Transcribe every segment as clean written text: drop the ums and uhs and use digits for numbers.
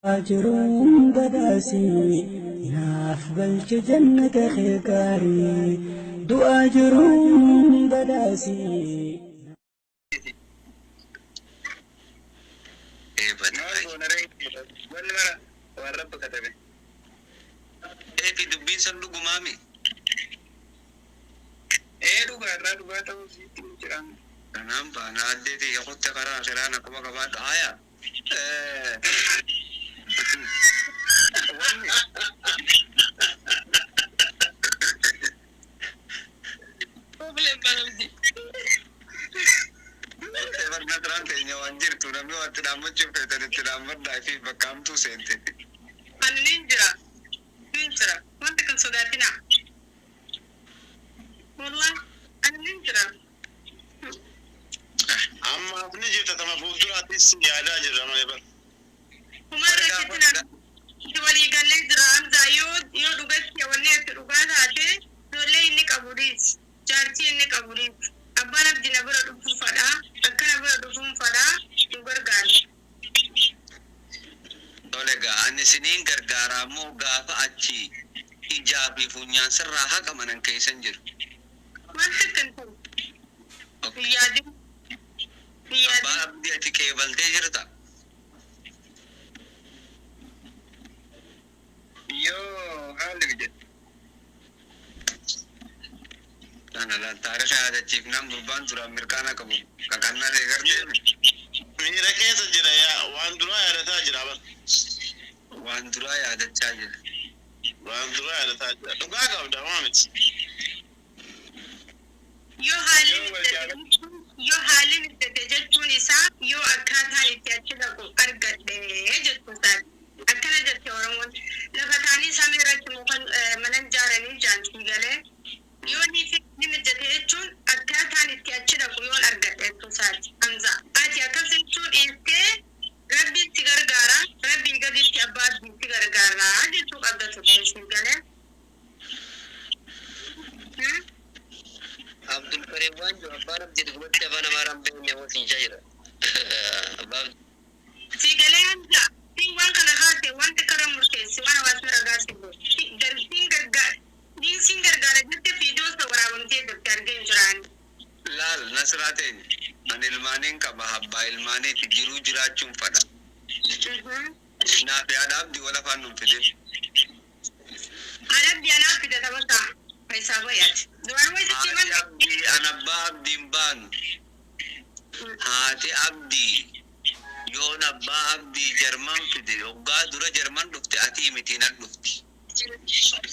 أجرون بداسي ناف بلش جنة خيكاري دو أجرون بداسي إيه في دبين صندوق مامي إيه دوغا توزيتي جرام أنا أنا عديتي يخط قرار خيرانا كما كبات آية problem banget. Ever natural tehnya wanjir tu nami waktu nama cuci tadi tidak berdaya bakam tu sente. Anu ninja, Nanti kan sudah tina. Wallah, anu ninja. Amma abni jita tama buldura tisi ada aja sama ya bang. Kumara kita juali galle dram zayo dugas ya wanne dugas ate dole ini kaburis. Charci ini kaburis. Abban abdina bura dufu fada, akkana bura dufu fada, gargar. Dole ga ani sinin gargara mo gafa achi ijabi funya serraha kamanan kaisan jiru. Manta kantu. Biyadi. Abba abdi ati kebal de jirta. Yo, hal gede. أنا لا تعرف هذا الشيء نام بربان ترى أمريكانا كم كأننا ليكر Mira kesa jira ya wandura ya da tajira ba. وأندرا يا هذا الشيء Wandura ya da tajira. To ga da Muhammad. Yo halin da tajattu nisa yo akata ita da kokar gadde jattu sa akana da tawran wani lafatani samira ki mun manan jarani janki gale yo ni fi ni mijatun akata ita da ko yon argadde to sa anza ati akan sai to iske rabbi tigargara rabbi gadi ti abad tigargara adi to kadda to shi gale عبد الكريم وانجو أبارم جد قلت أنا ما رام بيني وفي جيرة أباب في قليل لا في وان كنا غاسي وان تكرم مركز وانا واسمر غاسي بو درسين غرغار دين سين غرغار جد في دوس ورا ونتي دكتور جنجران لا نسراتين أنا المانين كمحبة الماني تجرو جراتشون فدا نافي أداب دي ولا فانم فدين أداب دي أنا فدا تبصا पैसा bayat. Doan wajib cuman abdi ban. Hati abdi. Yon abdi Jerman pide. Oga dura Jerman dufti ati mitinak dufti.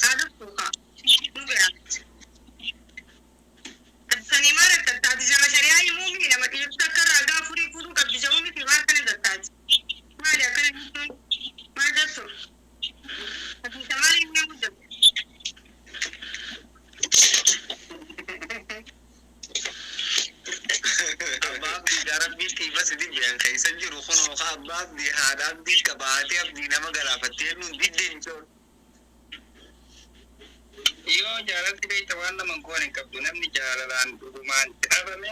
Aduh buka. Nubya. Sani mara tadi sama syariah yang mungkin nama tiap takar agak furi kabdi jauh ni tiba kan datang. Mana kan itu mana tu. Tapi sama ini yang muda. Abdi jarang biti bas di biang kaisan jiru kono ka abdi hadam di kabati abdi nama galafatin nun di denjor. Iyo jarang tidak tawan nama kuanin kabdu namni jaralan duman abame.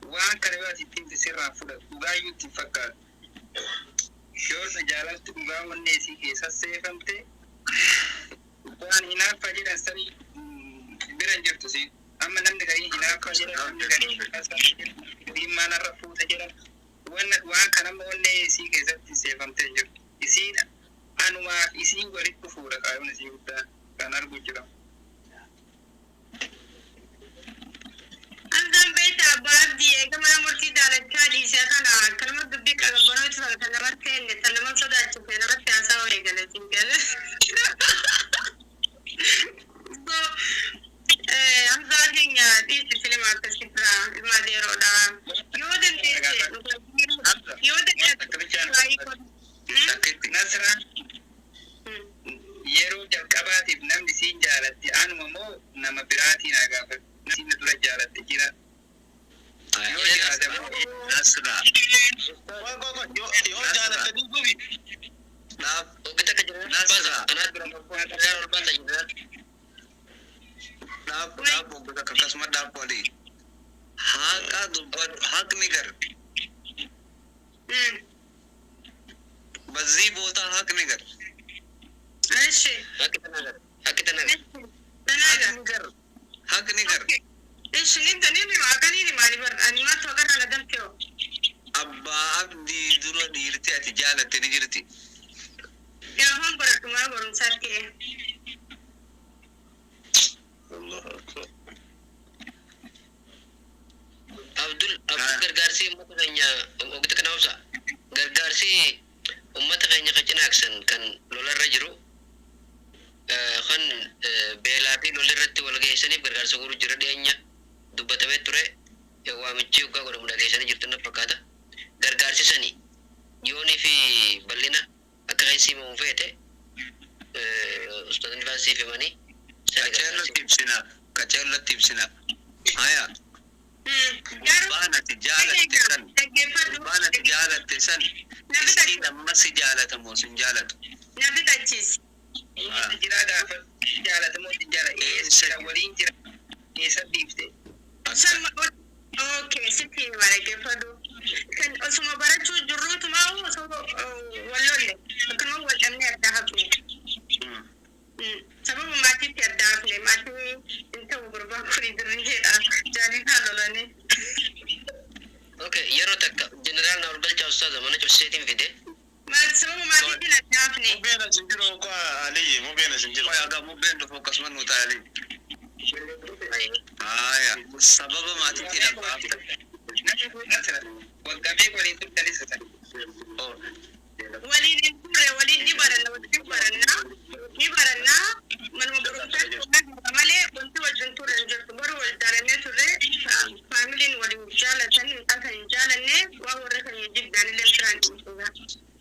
Wan karewa sitin tisirra fuda ugayu tifakar. Shor sejalan tu ugawan nesi kisah sefamte. Wan ina fajiran sari biranjir tu sih. Amma namni gari ina fajiran di mana rafu saja wan kana mo ne si ke zatti se famte jo isi anuma isi gori ku fura kayo na si uta kanar gujira andan beta babdi e kama murti dala tadi se kana kalma dubbi ka bano ta kana ratte ne tanama soda ci pe na ratte asawa e gale singale so I'm talking this cinema Sitra Madero da Nasra Yero Jalkabati Namdi Sinjalati Anmo Nama Pirati Naga Sinatra Jalati Kira Nasra yo Jalati Gubi Nah, kita kejar Nasra Dapo kita kakasma dapo di hak nigar بزي بوتا حق نگر ماشي حق تنگر تناغا حق نگر ايش نبدا نيني ما كانيني مالي بر اني ما توقع على دمتو أبا عبدي درو ديرتي أتجالة تنجرتي يا هم برك ما برم ساتي الله أكبر Abdul gargaarsi ummata keenya waqtii kana obsa gargaarsi ummata keenya qacinaqsan kan lolarra jiru kan beelaatii lolirratti wal geessaniif gargaarsa guru jira dhiyeenya dubbatamee ture waamichi ugaa godhamu dhageessanii jirtu na fakkaata gargaarsi sanii yoonii fi bal'ina akka keessii mamu feete ustaadni faasii fi manii qaceellatti ibsinaaf haya Bana tijalat tesan isti namma si jalata mo sin jalatu nabi tachis jira da jalata mo jara sa walin jira esa difte okay sitti wala ke fadu kan osuma baratu jurrutu ma so wallolle kan wadanne da hafi sababu mati da hafi mati inta gurba kuri dirje da jani halolane okay yero takka general na ulgalcha ustaz mana chossetin vide ma sababu mati da hafi mubena sinjiro ko ali mubena sinjiro ya ga mubena focus man mutali aya sababu mati tina baafta wagabe wali tutali sa oh wali ni baranna man mabrukta male kuntu wajin turan jirtu bar wal darane turre family wali jala tan akan jala ne wa wara kan yijib dan le tran tuga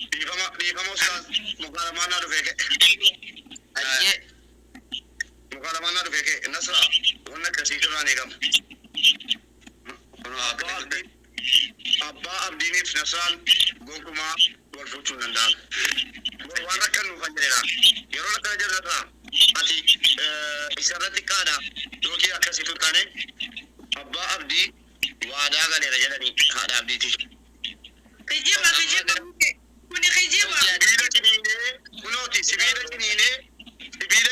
di fama ustaz mukala mana do feke aje mukala mana do feke nasra wonna kasi jona ne gam abba abdini nasran gokuma wal futu nandal wala kan fanjera yoro la kajara ati isarati kada doki akasi tutane abba abdi wada gane rajani hada abdi ti kijima kuni kijima kunoti sibira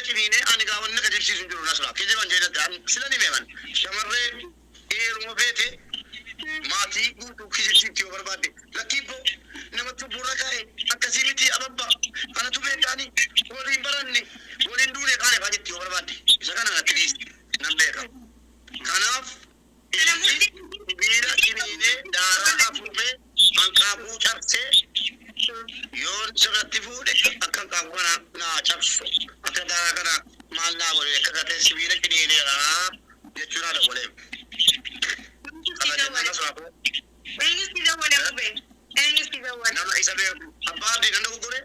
kinine ani ga wonna ka jibsi sunjuru nasra kijima jeda dan silani meman shamarre eru mabete mati gutu kijibsi ti barbade lakibo nama tubura kai akasimiti ababba ana tubetani wali baranni wali ndure kane fajiti barbade sakana na tris nambeka kanaf bira kinine dara afume ankabu chapse yon sagatti fude akan kangwana na chapso akan dara kana manna gore kakate sibira kinine ra yechura da wale kana nasra ko engi siga wala ube engi siga wala nama isabe abadi nando gore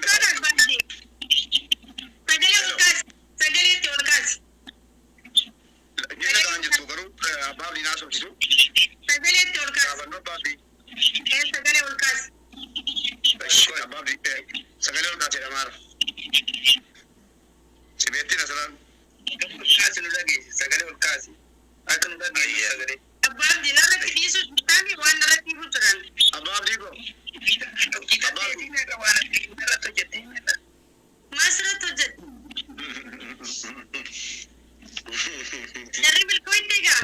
kada bandi sagale te orkas jina ganje to garu abadi na so kisu sagale te orkas abano babi sagale orkas abadi sagale orkas te mara sibeti nasran kasi no lagi sagale ul kasi akan lagi sagale abadi na la kisu tani wan la kisu turan abadi ko kita ini ka wala kita to jete masra to jet dari bil koitega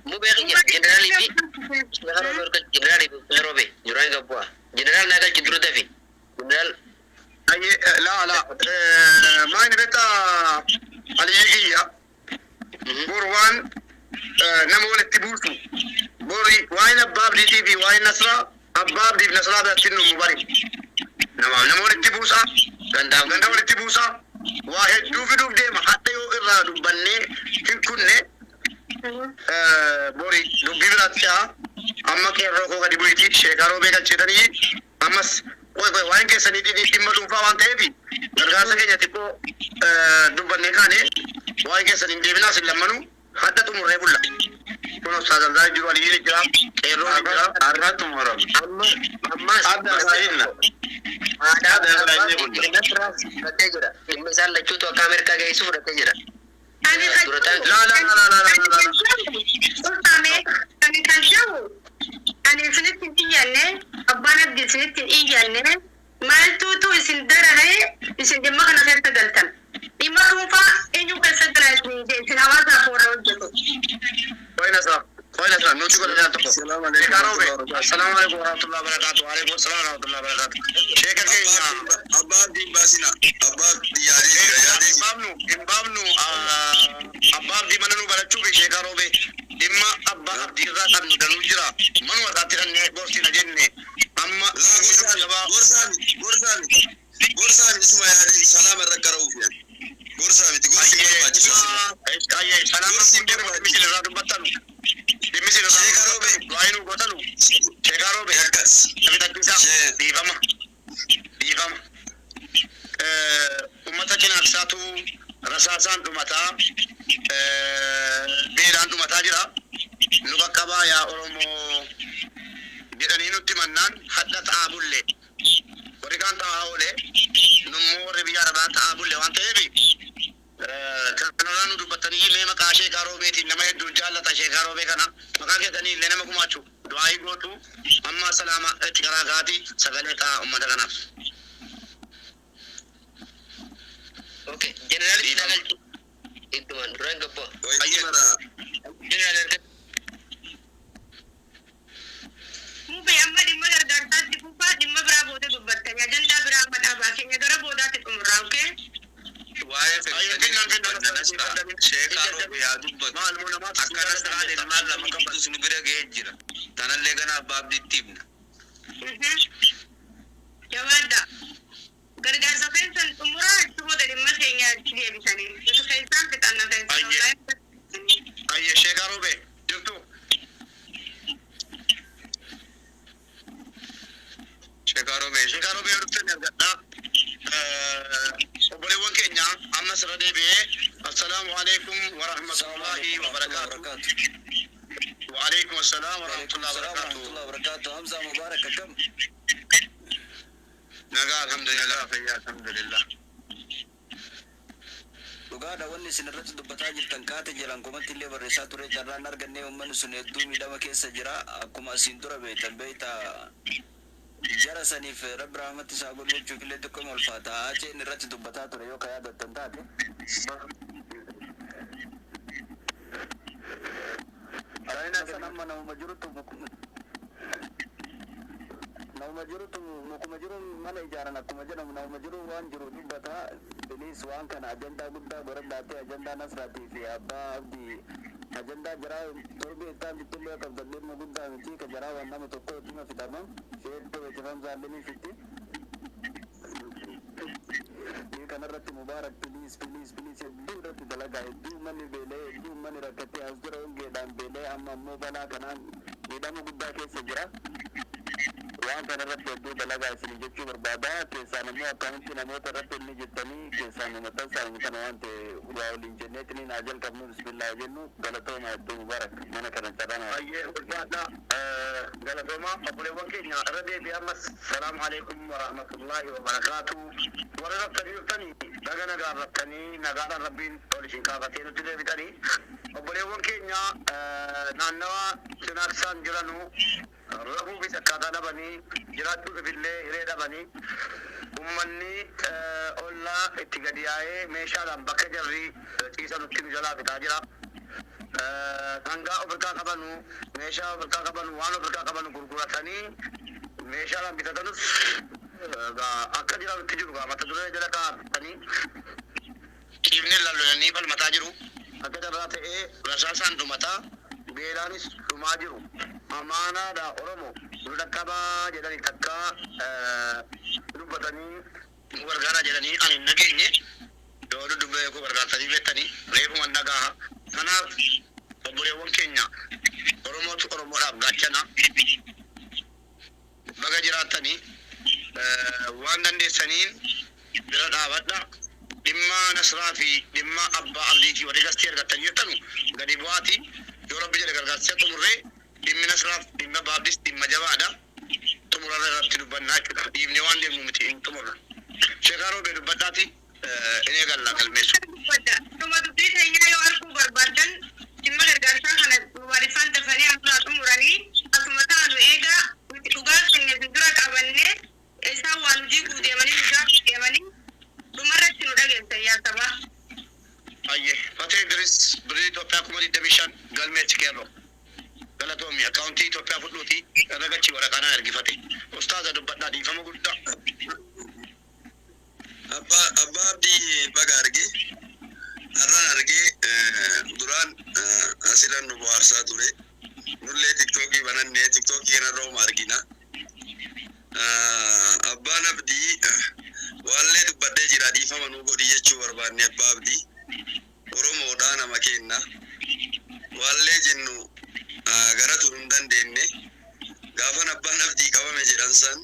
mu be general ibi general ibi robe jurai gabwa general nagal kidru dafi general aye la ma ni beta aliyya burwan نمول التبوسو بوري واين أباب دي تي في واين نصرة أباب دي نصرة بتشينو مبارك نمول التبوسا غندام التبوسا واحد دوف ديما حتى يو إرادو بني كنّي بوري دوبي بلاتشا أما كيرو كذي بيجي شكارو بيجا تشتني أمس कोई वाइन के सनी दी टिम्बर उफा वांटे भी दरगाह से क्या tipo दुबने खाने वाइन के सनी देवना से लम्मनु हाथ तुम रेबुल्ला कोनो सादर जुआ ली जरा एरो जरा आरना तुम मरो अम्मा सादा Saina ada lainnya pun netras berarti jera misal lucu tuh kamera kagak isu berarti jera la Sultane kami kan jauh أنا سنت إيجانة أبانا بدي سنت إيجانة ما توتو يسن درها يسن دماغنا خير تقلتن إما كوفا إنجو كسر دراسني جيسن أوازا فورا وجهه وين أسرع نوتي كل جات تقول السلام عليكم السلام عليكم ورحمة الله وبركاته وعليكم السلام ورحمة الله وبركاته شيخ كينيا أباد دي باسنا أباد دي يعني إمبابنو أباد دي منو بلتشوف شيخ روبي إما أباد دي راتن دلوجرا منو راتن نيجوسي نجنة أما غورسامي اسمه يعني سلام الركروف يعني غورسامي تقول أيه سلام الركروف مثل راتن بطلو مثل راتن وعينو بطلو شيخ روبي أبي تكسا ديفما ummata cinaaqsaatu rasaasaan dhumataa beelaan dhumataa jira nu qaqqabaa yaa oromoo jedhanii nutti mannaan hadha ta'aa bulle warri kaan ta'aa oole nummoo warri biyya arabaa ta'aa bulle waan ta'eef kanarraa nu dubbattanii mee maqaa sheekaa roobeetiin nama hedduun jaallata sheekaa roobee kana maqaa keessanii illee nama gumaachu du'aayii gootu amma salaama itti garaa gaati sagalee ta'aa ummata kanaaf. Okay, general final itu man orang apa? General Mube amma dimma gargaarsaatti kuufaa dhimma biraa booda dubbattanii ajandaa biraa madhaabaa keenya gara boodaatti xumurraa okee? waa'ee sheekaa yaa dubbatu akkana sa'aatiin maal lama qabdu nu bira ga'ee jira tanallee gana abbaabdiitti himna. Jawaadda gargaarsa keessan xumuraa itti booda dhimma keenya itti deebisanii nuti keessaan fixannaa keessan. Ayye sheekaa roobee jirtu. Sheekaa roobee dhuftanii argadhaa. obboleewwan keenya ammas irra deebi'ee assalaamu alaikum wa rahmatullahi wa barakaatu. Wa alaikum assalam wa rahmatullahi wa barakatuh. Hamza Mubarak kam. Nagaa alhamdulillah fayyaa alhamdulillah. Dhugaadha wanni isin irratti dubbataa jirtan kaate jiran kumatti illee barreessaa ture carraan argannee uummanni sun hedduu miidhama keessa jira akkuma asiin dura beektan beektaa jara saniif rabbi rahmatti isaa godhu jechuuf illee xiqqoo ulfaata acheen irratti dubbataa ture yoo ka yaadattan taate nama nama jirutu mukuma jiru mana ijaaran akkuma jedhamu nama jiru waan jiru dubbataa bilis waan kana ajandaa guddaa godhadhaatee ajandaa nasraatii fi abbaa abdii ajandaa jaraa torbe ittaan bittillee qabdan dhimma guddaa miti ka jaraa waan nama tokko dhimma fidamam sheettoo beekifam zaallimii fitti ni kanarratti mubaarak bilis hedduu irratti dalagaa hedduu manni beelee hedduu manni rakkatee as jira hongeedhaan beelee amma ammoo balaa kanaan miidhama guddaa keessa jira waan kanarratti hedduu dalagaa isin jechuu barbaada keessaan immoo akkamitti namoota irratti inni jettanii keessaan ummatan isaanii kana waan ta'e waa waliin jenneetiniin haa jalqabnu bismillah jennu galatooma hedduu mubaarak mana kana carraan Baay'ee ulfaadha. Galatooma obboleewwan keenya irra deebi'ee ammas salaamu alaikum wa rahmatullahi wa barakaatu. Warra raftanii dhuftanii naga nagaa raftanii nagaadhaan rabbiin ol isin kaafatee nutti deebitanii obboleewwan keenya naannawa cinaaksaan jiranu rafuufis akkaataa dhabanii jiraachuuf illee hiree dhabanii ummanni ollaa itti gadi yaa'ee meeshaadhaan bakka jarri ciisa nutti nu jalaa fitaa jira. Sangaa ofirkaa qabanu meeshaa ofirkaa qabanu waan ofirkaa qabanu gurguratanii meeshaadhaan bitatanus akka jiraatutti jiru mata duree jala kaa'atanii qiifni lallolanii falmataa jiru akka carraa ta'ee rasaasaan dhumataa beelaanis dhumaa jiru amaanaadha oromoo nu dhaqqabaa jedhanii takka dubbatanii nu gargaaraa jedhanii ani hin nageenye yoo dubbee koo gargaartanii beektanii reefuma nagaa kanaaf obboleewwan keenya oromootu oromoodhaaf gaachana baga jiraatanii waan dandeessaniin bira dhaabadha dhimma nasraa fi dhimma abbaa abdiitii warri gastii argattanii jirtanu gadi bu'aati yoo rabbi jedhe gargaarsee xumurree dhimmi nasraaf dhimma abbaa abdiis dhimma jabaadha xumurarra irratti dubbannaa jechuudha dhiibnee waan deemnu miti hin xumurra sheekaa roobee dubbadhaati inni galla galmeessu. Tuma dubbii keenya yoo arguu barbaadan dhimma gargaarsaa kana mubaarifaan dafanii asirraa xumuranii akkuma Mataanu egaa dhugaa keenya dura qabanne isaan waan hojii deemanii dhugaa deemanii dhumarratti nu dhageessa yaasaba. Ayye Fatee Idris birrii Itoophiyaa 2025 galmeetti keerroo. Galatoomii akkaawuntii Itoophiyaa fudhuutii ragachi waraqaanaa ergifate. Ustaaza dubbadhaa dhiifama guddaa. Abbaa Abdii baga argee har'aan argee duraan asiran nu bohaarsaa ture. Nullee tiktookii banannee tiktookii kanarra argina. Abbaan Abdii waallee dubbadhee jira dhiifama nuu godhi jechuu barbaanne Abbaa Abdii. Oromoodhaa nama kenna. Waallee jennu gara turuu hin dandeenye. Gaafan Abbaan Abdii qabame jedhan san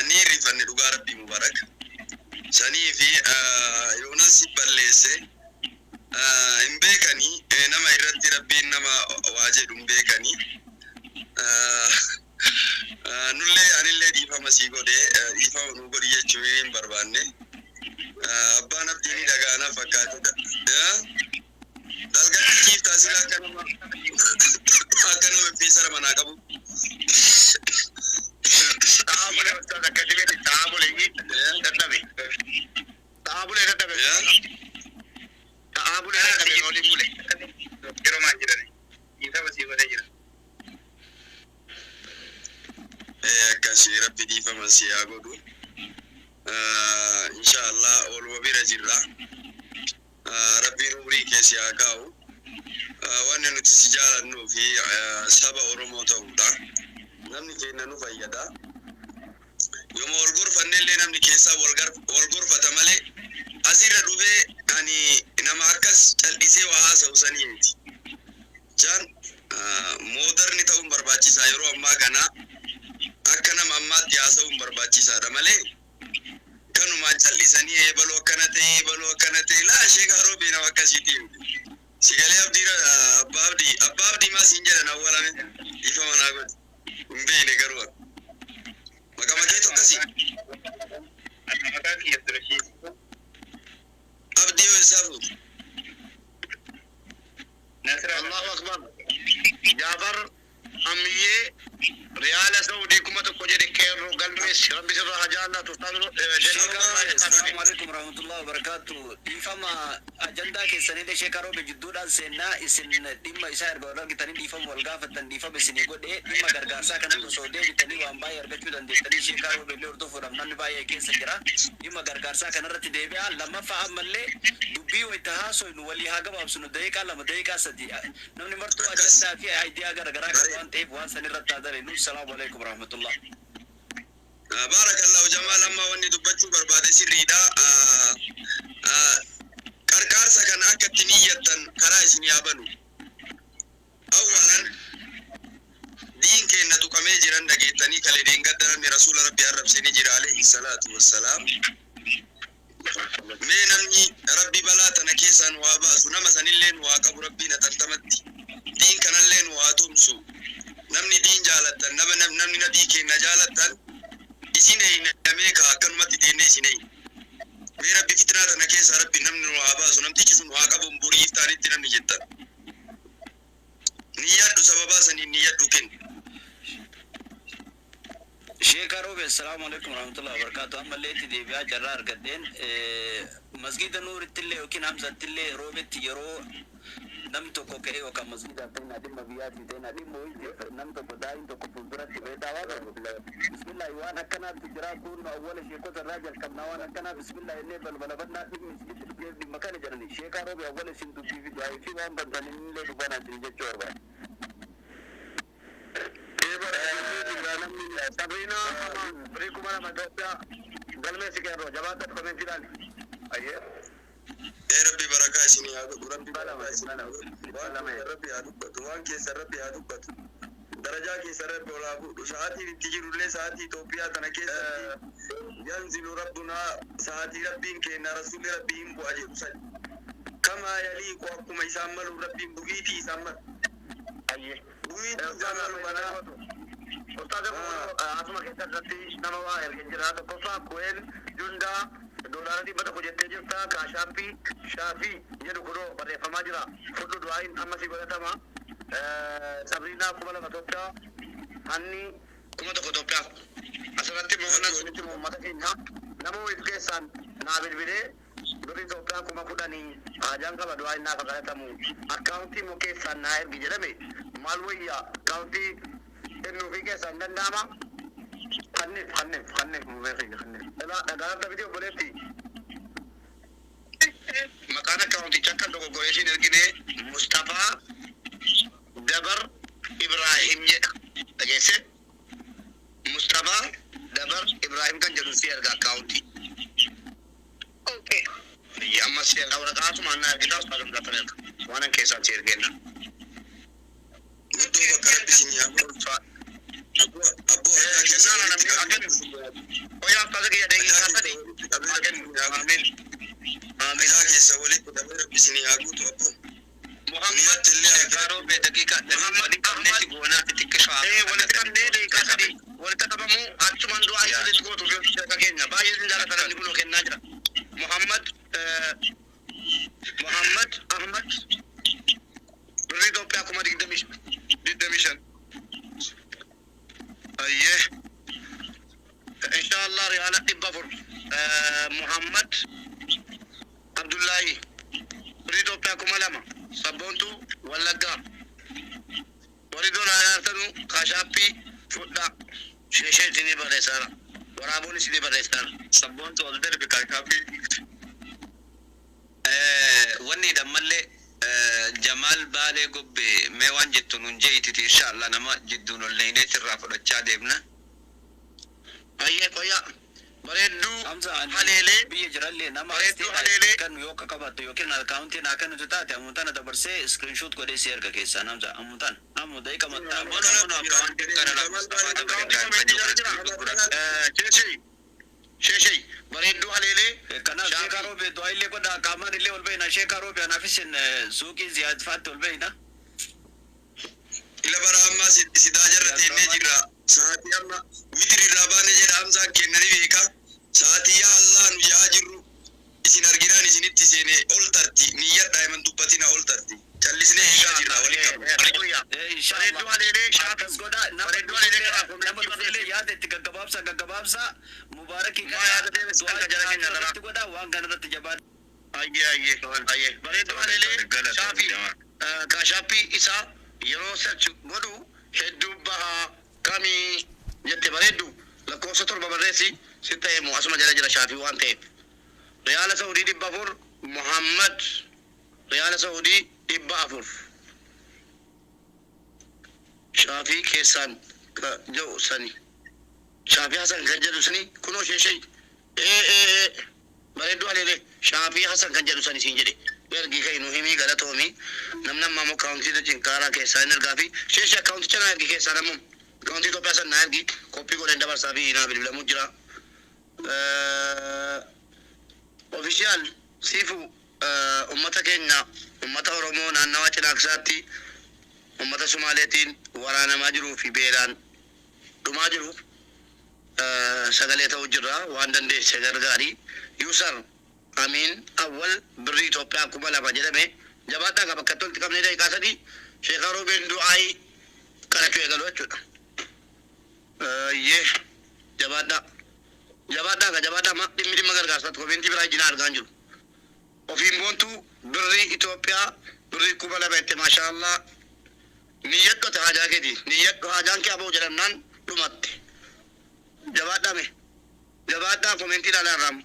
ni rifanne dhugaa Rabbii Mubaarak. Sanii fi yoonas balleesse hin beekanii nama irratti Rabbiin nama waa jedhu hin beekanii. Nullee anillee dhiifama sii godhee dhiifama nuu godhi jechuu hin barbaanne. Abbaan Abdii ni dhagaana fakkaatu. Dalgatti taasisa akka nama fiisara manaa qabu. Taabule ustaaza akkasii taabule dadhabe. Taabule dadhabe. Taabule dadhabe waliin bule. Yeroo maan jedhani. Dhiifama sii godhee jira. Akkasii Rabbi dhiifama sii haa godhu. Inshallah oluma bira jirra. Rabbiin umrii keessi haa kaa'u. Wanni nuti si jaalannuu fi saba Oromoo ta'uudha. Namni keenya nu fayyada. Yooma wal gorfannellee namni keessaa wal gorfata malee asirra dhufee ani nama akkas cal'isee waa haasa'u sanii miti. Jaan moodarni ta'uun barbaachisaa yeroo ammaa kana akka nama ammaatti haasa'uun barbaachisaadha malee kanumaan cal'isanii eebaloo akkana ta'e laashee gaaroo beenama akkasiitiin. Sigalee Abdiira Abbaa Abdii maa siin jedhan awwaalame ifa manaa godhe hin beekne garuu maqaa kee tokkosii. Maqaa kiyya Abdirashiid. Abdii yoo isaa fuutu. Allahu Akbar. Jaafar Ammiyee Riyaala Saudii kuma tokko jedhe keerroo galmees Rabbi sirraa hajaallaa tuffatu. Assalamu alaikum warahmatullahi wabarakatuh. Dhiifama ajandaa keessanii sheekaa roobe jidduudhaan seennaa isin dhimma isaa erga wal argitanii dhiifama wal gaafatan dhiifama isinii godhee dhimma gargaarsaa kanatti osoo deebitanii waan baay'ee argachuu dandeessanii sheekaa roobe illee hordofuudhaaf namni baay'ee keessa jira. Dhimma gargaarsaa kanarratti deebi'aa lammaffaa ammallee dubbii wayita haasoynu walii haa gabaabsinu daqiiqaa 2 daqiiqaa 3 namni martuu ajandaa fi aayidiyaa garagaraa qabu waan ta'eef waan sanirratti haa darenu. Assalamu alaikum warahmatullah. Barakallahu Jamaal amma wanni dubbachuu barbaade sirriidha. Qarqaarsa kana akka itti niyyattan karaa isin yaabanu. Awwalan diin keenya tuqamee jiran dhageettanii kalee deengaddaran rasuula Rabbii arrabsanii jira alayhi salaatu wassalaam. Mee namni Rabbi balaa tana keessaan waa baasu nama sanillee waa qabu Rabbiin atantamatti. Diin kanallee waa tumsu. Namni diin jaalattan namni nadii keenya jaalattan isin namee ka akkanumatti deenne isin mee Rabbi fitnaa tana keessa Rabbi namni waa baasu namtichi sun waa qabuun buriif taanitti namni jettan niyyadhu sababaa saniin niyyadhu kennu. Sheekhaa Roobe assalamu alaikum warahmatullahi wabarakatuh. Ammallee itti deebi'aa carraa argadheen masgiida Nuurittillee yookiin Hamzattillee Roobetti yeroo namni tokko ka'ee yookaan masgiida ta'inaa dhimma biyyaatii ta'inaa dhimma wayii namni tokko daa'im tokko fuulduratti beekaa waa qabu. Bismillaahi waan akkanaatti jira kun awwala sheekota irraa jalqabnaa waan akkanaa bismillaahi illee balbala bannaa dhimma kana jedhani Sheekhaa Roobe awwala isin dubbii fi du'aa fi waan bantanii illee dubbanaa isin jechuu barbaada. Sabrina beri kuma nama Ethiopia galme sikero jabat komenti dan aye Rabbi barakaa isinii haa godhu Rabbi barakaa isinii haa godhu Rabbi haa dubbatu waan keessa Rabbi haa dubbatu darajaa keessa Rabbi olaa fuudhu sa'aatiin itti jirullee sa'aatii Itoophiyaa tana keessatti yanzilu rabbunaa sa'aatii Rabbiin kenna rasuulli Rabbiin bu'a jedhu sadi kamaa yaliiqu akkuma isaan malu Rabbiin bu'iitii isaan malu aye bu'iitii isaan malu manaa Ustaz asuma keessatti nama waa ergin jira tokkoffaa Kuweel Jundaa doolaara 100 jettee jirta kaashaappii shaafii jedhu kunoo barreeffamaa jira fudhu du'aayin amma si godhatama Sabriinaa 200 Itoophiyaa أني كم تكتبها أصلاً تبغى نسمع مو متى نمو إتكسان نابل بده بري توبيا كم كوداني أجان كبدوا إننا فكرة تمو أكاونتي مكسان ناير بيجرمي مالويا أكاونتي إنه في كسان دنداما خنف مبين لا أنا فيديو بلتي مكان أكاونتي شكل لو قريشين الكني مصطفى دبر إبراهيم أجلسه مصطفى دبر إبراهيم كان جلوسي أرجع أكاونتي اوكي يا أما سير أولا كاسو ما أنا كده أصلا كتير وانا كيسان سير كنا Mutu bakar bisini abu كنا أنا أجن ويا كذا كذا دقيقة كذا دي أجن آمين آمين Ajak sawale kudamera bisini abu tu abu. محمد كارو بدقيقة محمد كارنيتي بونا تتكشف ولا كان ده كذا دي ولا تكبمو أتمنى دعاء يسوع تقول في كذا بايز نجارة كذا نقوله كنا نجرا محمد أحمد ريدو بياكم هذيك دميشن أيه إن شاء الله ريانا تبافر محمد عبد الله ريدو بياكم لما سبونتو ولا جا وريدو لا يرتنو كاشابي فودا شيء تاني بدرسنا ورابوني سيدي بدرسنا Sabontu alder bikakapi. wanni dammalle Jamal Bale gobbe me waan jettu nun jeeytiti inshallah nama jidduun olleeyneet irraa fudhachaa deemna. أيه كويا بريدو Hamza هليلي biyya jirallee nama Bareedduu astii haleelee. kan yoo akka qabattu yookiin akkaawuntiin akka nuti taate amuutana dabarsee iskiriinshoot godhee si erga keessaan Hamza amuutan ammuudai qabattaa شيء بريدو هليلي kanaaf sheekaa roobee du'aa godha qaamaan illee ol beeyna sheekaa roobee anaafis suuqii ziyaadfaatti ol beeyna Ila bara amma sidaa jarrate illee jira. Sa'aatii amma witiri irraa baane jedha Hamzaan kennanii beeka. Sa'aatii yaa Allah nu yaa jirru isin arginaan isinitti seene ol tarti. Niyyat daa'iman dubbatina ol tarti. Callisnee eegaa jirra walii qabu. بريدو هليلي akkas godha nama dhufeelee yaada itti gaggabaabsa mubaarakii Ma yaada deebis kan jala keenya dara. irratti godha waan kanarratti jabaadha أيه بريدو هليلي شافي كاشابي إسا يرو سرچ غدو هدو بها كامي جت بريدو لكوسة تربة بريسي ستة مو أسمع جل شافي وانته ريال سعودي دي بافور محمد ريال سعودي دي بافور شافي كيسان كجو سني شافي حسن كجدو سني كنو شيء إيه بريدو عليه شافي حسن كجدو سني سينجري ergi kai nu himi gala tomi namnam mamu county de jinkara ke sainer gafi shesha county chana ergi ke sanamum county to pesa na ergi copy ko lenda barsa bi ina bilbila mujra official sifu ummata kenya ummata oromo naannawa cinaksatti ummata somaleetiin waraanamaa jiruu fi beelaan dhumaa jiru sagalee ta'u jirra waan dandeesse gargaarii yusar amin awwal birri Itoophiyaa kuma lama jedhame jabaadhaa qaba akka tolti qabnee daqiiqaa sadii sheekaa roobeen du'aayii kadhachuu eegalu jechuudha. Yee jabaadhaa ma dhimmi dhimma gargaarsaatti koomeentii biraa ijjina argaan jiru. Ofiin boontuu birri Itoophiyaa birri kuma lama itti maashaallah niyyadhu haajaa keeti niyyadhu haajaan kee aboo jedhamnaan dhumatte jabaadhaa koomeentii ilaalaa raamu.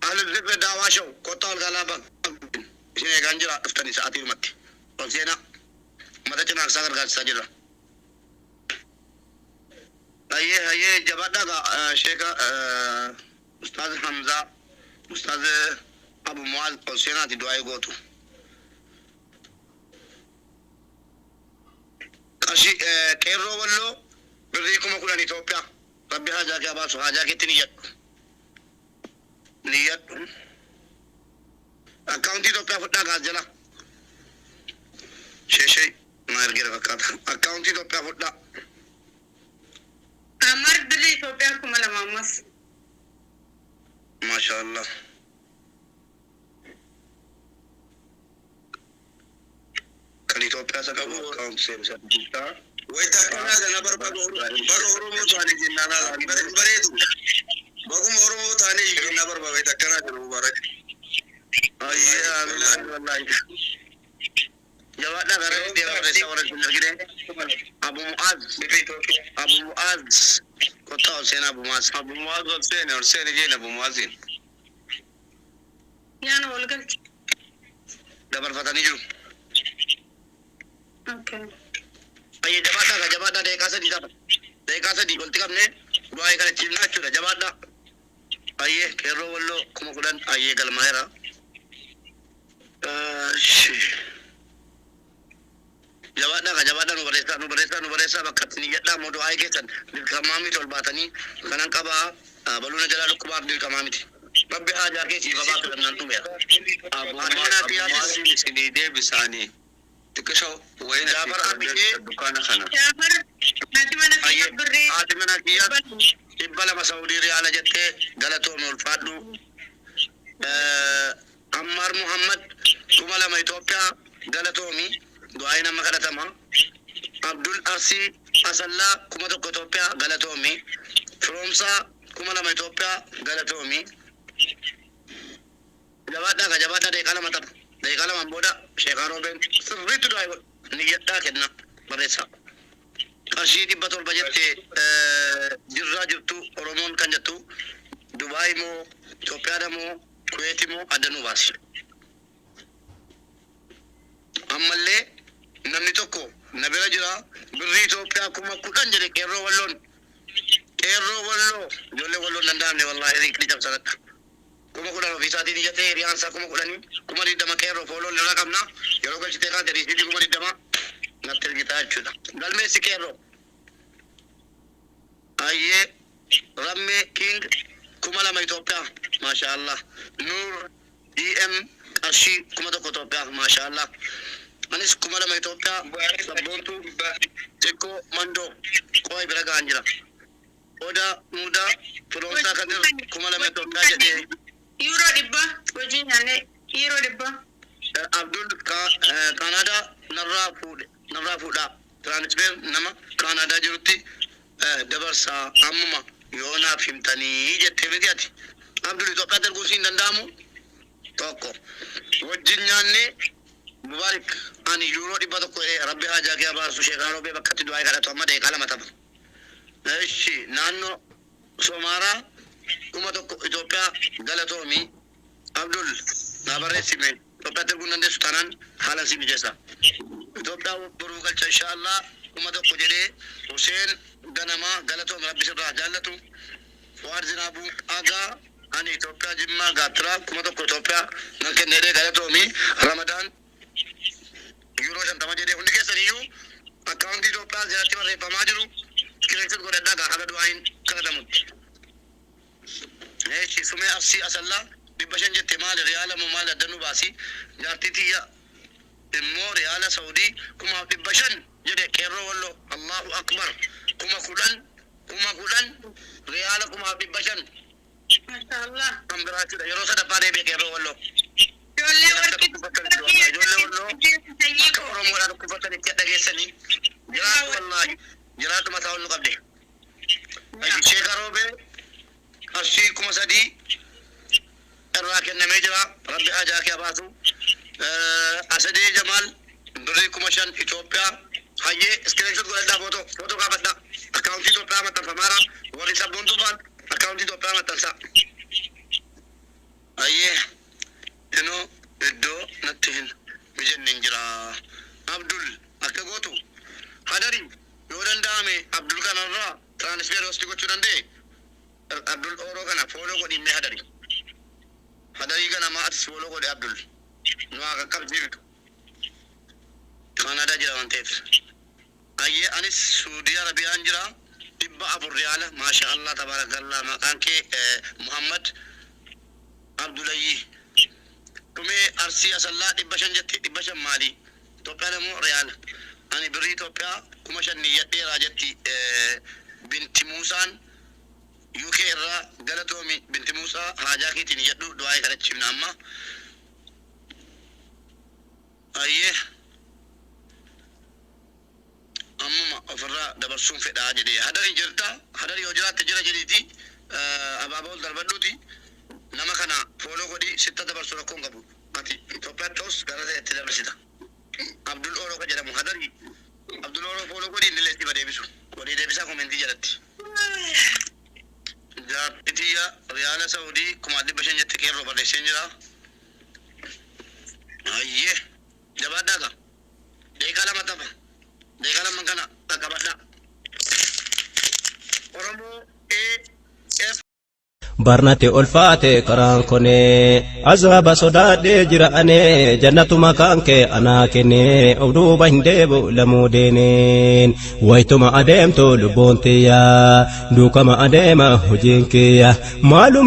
أهل الذكر دعواشوا قطال غلابة شيء كانجرا افتني ساعتين متي قلتينا ماذا جنا ساغر قال ساجرا أيه جبادة شيخ أستاذ حمزة أستاذ أبو معاذ قلتينا تدعي قوتو كاشي كيرو ولو بريكم أقول أن إثيوبيا ربي هاجاك يا باسو هاجاك تنيت نيت أكاونتي تو بيا فتا غازلا شيء ما يرجع فكات أكاونتي تو بيا فتا أمر بلي توبيا كملا مامس ما شاء الله كلي تو بيا سكبوا كم سير سبتة ويتكلم هذا نبر بقى هرمو ثاني جنانا بريدو بقوم هرمو ثاني جنانا بر ويتكلم هذا مبارك أيه أمين والله جوابنا غير ديوان رسالة الجنة أبو معاذ كنت حسين أبو معاذ حسين جينا أبو معاذ يا أنا ولقيت دبر فتاني جو أوكي أيه جبادة ده كاسة دي قلت كم دعاء كره تيمنا چورا جبادة أيه كيرو والله كم كودان أيه كلمة جبادة نبرسا بكتني جدا مودو أيه كسر بالكمامي تول باتني كنان كبا بلونا جلالو كبار بالكمامي ربي آجا كيسي بابا كلام نتوميا أبو سيدي دي بساني تكشوا وين جابر أبيكي دكان خنا جابر ناتمنا في بري آتمنا كيا إبلا مسعودي ريال جتة غلطو مولفادو عمار محمد كمالا ما إثيوبيا غلطو مي دعائنا ما كذا تما عبدul أرسي أصلا كم تو إثيوبيا غلطو مي فرومسا كمالا ما إثيوبيا غلطو مي جبادة ده كلام متى ده كلام أمبودا شيخارو بن سريت دايو نيجتا كنا بريسا أشيدي بطل بجت جرّا جبتو أورومون كان جتو دبي مو إثيوبيا مو كويت مو أدنو باس أمالله نمني توكو نبيلا جرا بري إثيوبيا كم كودان جري كيرو واللون جولي واللون نندامني والله ريك دي جاب سرت كم كودان في ساتي دي جتة ريانسا كم كوداني كم دي دما كيرو فولو لنا كمنا يلو كل شيء تكان تري سيدي كم دي دما نتر kita chuda galme sikero aye ramme king kumala ma Ethiopia mashallah nur em ashi kuma to Ethiopia mashallah anis kumala ma Ethiopia sabontu teko mando koi braga anjira oda muda pronsa kadir kumala ma Ethiopia jete euro dibba wajinane euro dibba Abdul Canada narrafuudha transfer nama Canada jirutti dabarsa amma yoonaaf himtanii jettee mitiati Abdul Itoophiyaa darbuusii hin danda'amu tokko wajjin nyaanne Mubarak ani yuuroo 100 rabbi haajaa kee abaarsu sheekaan obee bakkatti du'aa kadhatu amma deeqaa lama tapha eshi naannoo Somaaraa 100 Itoophiyaa galatoomi Abdul naa barreessime Ethiopia tergun nande sutanan halan sini jesa Ethiopia buru galcha inshallah kuma to kujede Hussein ganama galato rabbi sirra jallatu fuad zinabu aga ani Ethiopia jimma gatra kuma to Ethiopia nanke nede galato mi Ramadan euro shantama jede hundi kesariyu account Ethiopia zati marre pamajru kireset gore daga hagadu ain kadamut nechi sume afsi asalla ببشن جت مال ريال مال دنو باسي جاتي تيا إمو ريال سعودي كما ببشن جد كيرو والله الله أكبر كما كلن ريال كما ببشن ما شاء الله أم براتي يروسا دبارة بكيرو والله جولة وركي كورو مولا كفتة نتيجة جسني جرات والله جرات ما تقول نقبله أي شيء كروبه أشي كما سدي الراكن نميجرا ربي أجاك يا باسو أسدي جمال بريكم عشان إثيوبيا هاي سكرين شوت قلنا فوتو كابتنا أكاونتي إثيوبيا ما تفهمارا وريسا بندوبان أكاونتي إثيوبيا ما تنسى هاي إنه إدو نتهن مجن نجرا عبدul أكغوتو هادري يودن دامي عبدul كان الرا ترانسفير وستيكو تشودن عبدul أورو كان فولو كودي مي هادري هذا كان ما أتسولو قد عبدul نواقع كبير كندا جرا أنتيف أيه أنيس سعودية عربية أنجرا تبع أبو الريال ما شاء الله تبارك الله ما كان كي محمد عبدالله كمي أرسي أصلا إبشان جت إبشان مالي توبيا مو ريال أنا بري توبيا كمشان نيجي راجتي بنت موسان UK irra galatomi binti Musa haajaa keetiin jedhu du'aa kadhachifna amma ayye ofirra dabarsuun fedhaa jedhee hadari jirta hadari yoo jiraatte jira jedhiiti abaabool darbannuuti nama kana fooloo godhi sitta dabarsu rakkoon qabu ati Itoophiyaa ta'us gara ta'etti dabarsita Abdul Oro ka jedhamu hadari Abdul Oro fooloo godhi inni leetti badeebisu godhii deebisaa komentii jedhatti jaartitiya riyaala Saudi kuma 500 jetti keerroo barreesseen jira ayye jabaadhaa deekala mataba deekala mankana takabadha Oromoo barnate olfaate karaan kone azaba sodaadhe jiraane jannatu makaanke anaa kenne oduuba hin deebu lamuu deeneen waytuma adeemtu lubboon tiyya duukama adeema hojiin kiyya maaluma